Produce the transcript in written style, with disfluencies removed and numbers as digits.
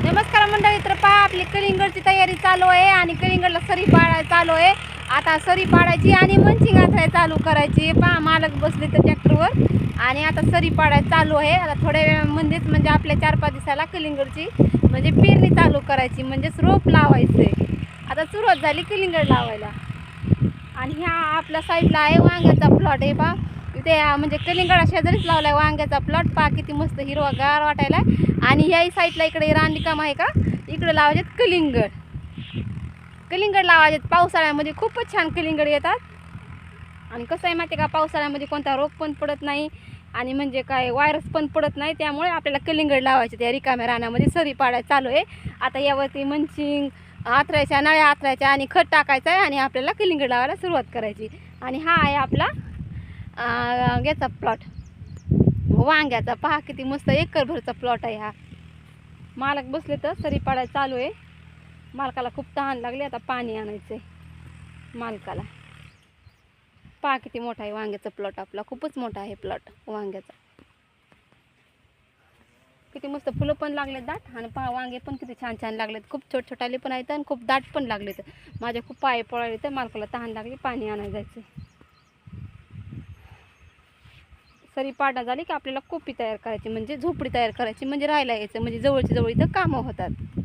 नमस्कार मंडळी, तर पहा आपली कलिंगडची तयारी चालू आहे आणि कलिंगडला सरी पाडायला चालू आहे. आता सरी पाडायची आणि मंचिंग आथराय चालू करायची. पहा मालक बसले तर ट्रॅक्टरवर आणि आता सरी पाडायला चालू आहे. आता थोड्या वेळामध्येच म्हणजे आपल्या 4-5 दिवसाला कलिंगडची म्हणजे पेरणी चालू करायची, म्हणजे रोप लावायचे. आता सुरुवात झाली कलिंगड लावायला. आणि ह्या आपल्या साईडला आहे वांग्याचा प्लॉट आहे. पहा इथे म्हणजे कलिंगड शेजारीच लावलाय वांग्याचा प्लॉट. पहा किती मस्त हिरवागार वाटायला. आणि ह्याही साईडला इकडे रानकाम आहे का, इकडे लावायचे कलिंगड लावायचे. पावसाळ्यामध्ये खूपच छान कलिंगड येतात. आणि कसं आहे माहिती आहे का, पावसाळ्यामध्ये कोणता रोग पण पडत नाही आणि म्हणजे काय व्हायरस पण पडत नाही. त्यामुळे आपल्याला कलिंगड लावायचे त्या रिकाम्या रानामध्ये. सरी पाडायला चालू आहे. आता यावरती मंचिंग आथरायच्या, नळ्या आथरायच्या आणि खत टाकायचं आहे आणि आपल्याला कलिंगड लावायला सुरुवात करायची. आणि हा आहे आपला याचा प्लॉट वांग्याचा. पहा किती मस्त एकरभरचा प्लॉट आहे हा. मालक बसले तर सरी पाडायला चालू आहे. मालकाला खूप तहान लागली, आता पाणी आणायचं आहे मालकाला. पहा किती मोठा आहे वांग्याचा प्लॉट आपला. खूपच मोठा आहे प्लॉट वांग्याचा. किती मस्त फुलं पण लागलेत दाट. आणि पहा वांगे पण किती छान छान लागलेत. खूप छोटे पण आहेत आणि खूप दाट पण लागलेत. माझे खूप पाय पळाले तर मालकाला तहान लागली, पाणी आणायला जायचं. सरी पाडणं झाली की आपल्याला कोपी तयार करायची, म्हणजे झोपडी तयार करायची, म्हणजे राहायला यायचं, म्हणजे जवळची जवळ इथं कामं होतात.